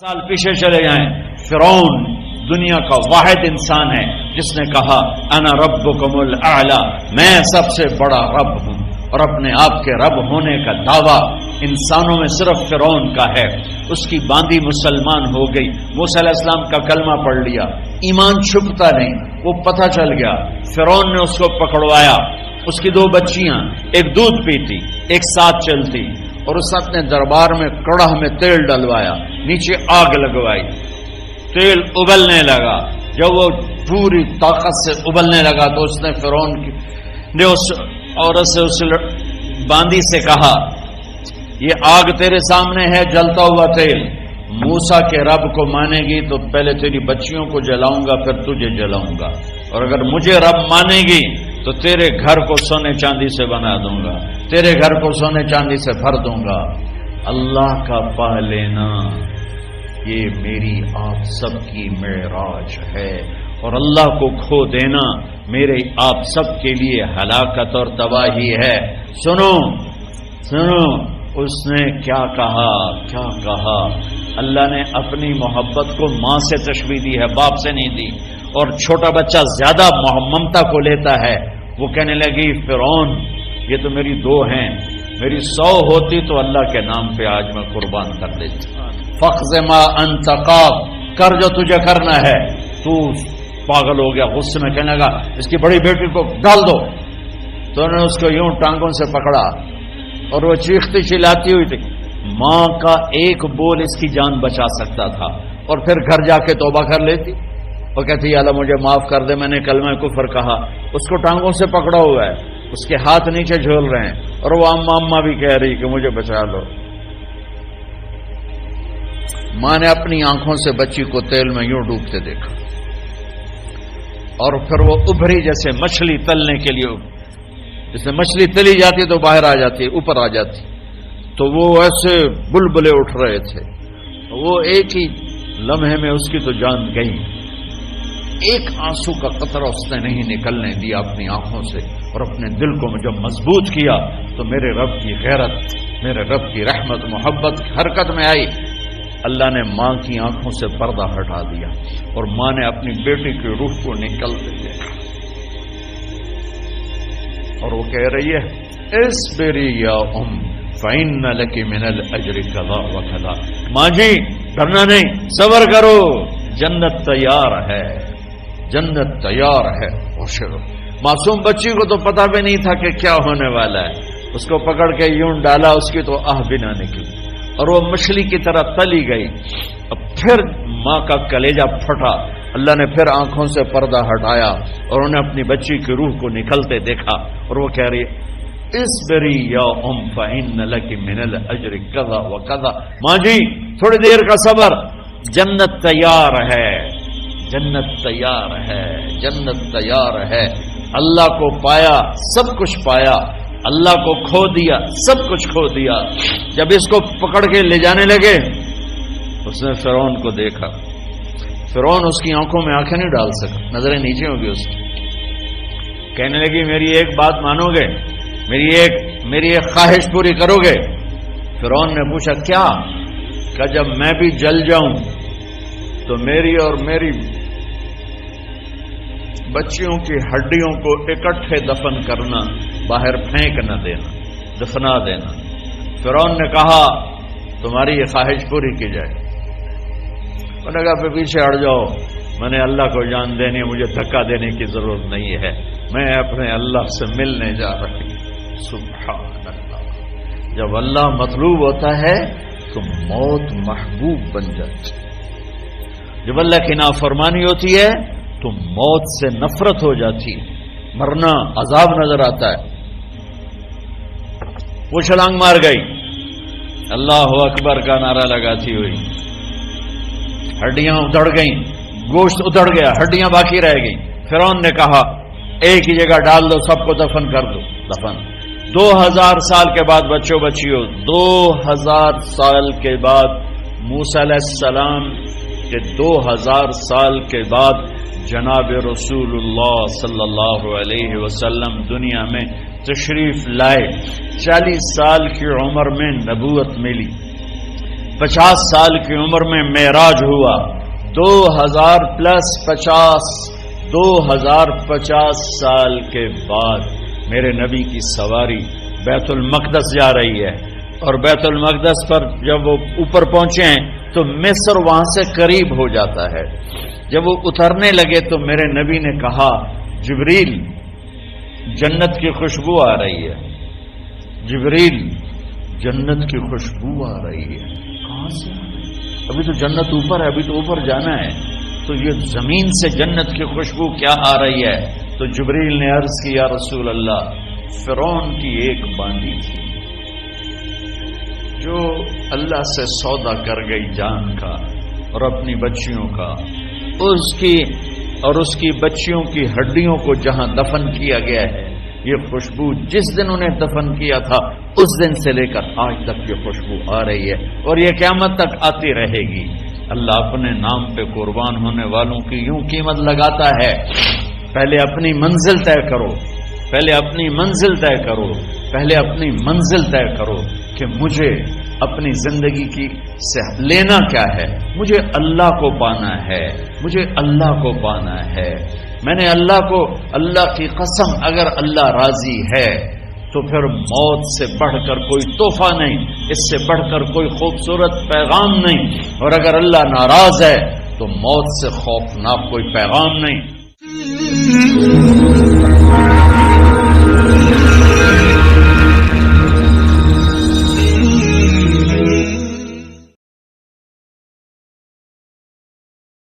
سال پیچھے چلے جائیں، فرعون دنیا کا واحد انسان ہے جس نے کہا انا ربکم الاعلی، میں سب سے بڑا رب ہوں، اور اپنے آپ کے رب ہونے کا دعویٰ انسانوں میں صرف فرعون کا ہے۔ اس کی باندی مسلمان ہو گئی، موسیٰ علیہ السلام کا کلمہ پڑھ لیا، ایمان چھپتا نہیں، وہ پتہ چل گیا، فرعون نے اس کو پکڑوایا، اس کی 2 بچیاں، ایک دودھ پیتی ایک ساتھ چلتی، اور اس نے دربار میں کڑاہ میں تیل ڈلوایا، نیچے آگ لگوائی، تیل ابلنے لگا، جب وہ پوری طاقت سے ابلنے لگا تو اس نے فرعون نے اس عورت سے، اس باندی سے کہا یہ آگ تیرے سامنے ہے، جلتا ہوا تیل، موسیٰ کے رب کو مانے گی تو پہلے تیری بچیوں کو جلاؤں گا پھر تجھے جلاؤں گا، اور اگر مجھے رب مانے گی تو تیرے گھر کو سونے چاندی سے بنا دوں گا، تیرے گھر کو سونے چاندی سے بھر دوں گا۔ اللہ کا پا لینا یہ میری آپ سب کی معراج ہے، اور اللہ کو کھو دینا میرے آپ سب کے لیے ہلاکت اور تباہی ہے۔ سنو سنو اس نے کیا کہا، اللہ نے اپنی محبت کو ماں سے تشبیہ دی ہے، باپ سے نہیں دی، اور چھوٹا بچہ زیادہ ممتا کو لیتا ہے۔ وہ کہنے لگی فرعون یہ تو میری 2 ہیں، میری 100 ہوتی تو اللہ کے نام پہ آج میں قربان کر دیتی۔ فخذ ما انت قاض، کر جو تجھے کرنا ہے۔ تو پاگل ہو گیا، غصے میں کہنے لگا اس کی بڑی بیٹی کو ڈال دو، تو انہوں نے اس کو یوں ٹانگوں سے پکڑا اور وہ چیختی چلاتی ہوئی تھی۔ ماں کا ایک بول اس کی جان بچا سکتا تھا، اور پھر گھر جا کے توبہ کر لیتی، وہ کہتی اللہ مجھے معاف کر دے، میں نے کلمہ کفر کہا۔ اس کو ٹانگوں سے پکڑا ہوا ہے، اس کے ہاتھ نیچے جھول رہے ہیں، اور وہ اماں بھی کہہ رہی کہ مجھے بچا لو۔ ماں نے اپنی آنکھوں سے بچی کو تیل میں یوں ڈوبتے دیکھا، اور پھر وہ ابھری جیسے مچھلی تلنے کے لیے، جس میں مچھلی تلی جاتی تو باہر آ جاتی، اوپر آ جاتی، تو وہ ایسے بلبلے اٹھ رہے تھے، وہ ایک ہی لمحے میں اس کی تو جان گئی، ایک آنسو کا قطرہ اس نے نہیں نکلنے دیا اپنی آنکھوں سے، اور اپنے دل کو جب مضبوط کیا تو میرے رب کی غیرت، میرے رب کی رحمت محبت حرکت میں آئی۔ اللہ نے ماں کی آنکھوں سے پردہ ہٹا دیا، اور ماں نے اپنی بیٹی کی روح کو نکلتے دیکھا، اور وہ کہہ رہی ہے اصبری یا فإن لك من الأجر كذا وكذا، ماں جی ڈرنا نہیں، صبر کرو، جنت تیار ہے، جنت تیار ہے۔ معصوم بچی کو تو پتہ بھی نہیں تھا کہ کیا ہونے والا ہے، اس کو پکڑ کے یوں ڈالا، اس کی تو آہ بھی نہ نکلی، اور وہ مچھلی کی طرح تلی گئی۔ اب پھر ماں کا کلیجہ پھٹا، اللہ نے پھر آنکھوں سے پردہ ہٹایا، اور انہیں اپنی بچی کی روح کو نکلتے دیکھا، اور وہ کہہ رہی اصبری یا فإن لك من الأجر كذا وكذا، ماں جی تھوڑی دیر کا صبر، جنت تیار ہے، جنت تیار ہے، جنت تیار ہے۔ اللہ کو پایا سب کچھ پایا، اللہ کو کھو دیا سب کچھ کھو دیا۔ جب اس کو پکڑ کے لے جانے لگے، اس نے فرعون کو دیکھا، فرعون اس کی آنکھوں میں آنکھیں نہیں ڈال سکا، نظریں نیچے ہو گئی اس کی۔ کہنے لگی میری ایک بات مانو گے، میری ایک خواہش پوری کرو گے؟ فرعون نے پوچھا کیا؟ کہ جب میں بھی جل جاؤں تو میری اور میری بچیوں کی ہڈیوں کو اکٹھے دفن کرنا، باہر پھینک نہ دینا، دفنا دینا۔ فرعون نے کہا تمہاری یہ خواہش پوری کی جائے۔ انہوں نے کہا پھر پیچھے ہٹ جاؤ، میں نے اللہ کو جان دینی، مجھے دھکا دینے کی ضرورت نہیں ہے، میں اپنے اللہ سے ملنے جا رہی ہوں۔ سبحان اللہ، جب اللہ مطلوب ہوتا ہے تو موت محبوب بن جاتی ہے، جب اللہ کی نافرمانی ہوتی ہے تو موت سے نفرت ہو جاتی ہے، مرنا عذاب نظر آتا ہے۔ وہ چھلانگ مار گئی، اللہ اکبر کا نعرہ لگاتی ہوئی، ہڈیاں ادھڑ گئیں، گوشت ادھڑ گیا، ہڈیاں باقی رہ گئیں۔ فرعون نے کہا ایک ہی جگہ ڈال دو، سب کو دفن کر دو، دفن۔ 2000 سال کے بعد بچوں بچیوں، 2000 سال کے بعد موسیٰ علیہ السلام کے 2000 سال کے بعد جناب رسول اللہ صلی اللہ علیہ وسلم دنیا میں تشریف لائے۔ 40 سال کی عمر میں نبوت ملی، 50 سال کی عمر میں معراج ہوا، 2050 سال کے بعد میرے نبی کی سواری بیت المقدس جا رہی ہے، اور بیت المقدس پر جب وہ اوپر پہنچے ہیں تو مصر وہاں سے قریب ہو جاتا ہے۔ جب وہ اترنے لگے تو میرے نبی نے کہا جبریل جنت کی خوشبو آ رہی ہے، جبریل جنت کی خوشبو آ رہی ہے۔ کہاں سے؟ ابھی تو جنت اوپر ہے، ابھی تو اوپر جانا ہے، تو یہ زمین سے جنت کی خوشبو کیا آ رہی ہے؟ تو جبریل نے عرض کی یا رسول اللہ، فرعون کی ایک باندی تھی جو اللہ سے سودا کر گئی جان کا اور اپنی بچیوں کا، اس کی بچیوں کی ہڈیوں کو جہاں دفن کیا گیا ہے، یہ خوشبو جس دن انہیں دفن کیا تھا اس دن سے لے کر آج تک یہ خوشبو آ رہی ہے، اور یہ قیامت تک آتی رہے گی۔ اللہ اپنے نام پہ قربان ہونے والوں کی یوں قیمت لگاتا ہے، پہلے اپنی منزل طے کرو، پہلے اپنی منزل طے کرو، پہلے اپنی منزل طے کرو کہ مجھے اپنی زندگی کی سے لینا کیا ہے، مجھے اللہ کو پانا ہے، مجھے اللہ کو پانا ہے۔ میں نے اللہ کی قسم، اگر اللہ راضی ہے تو پھر موت سے بڑھ کر کوئی تحفہ نہیں، اس سے بڑھ کر کوئی خوبصورت پیغام نہیں، اور اگر اللہ ناراض ہے تو موت سے خوفناک کوئی پیغام نہیں۔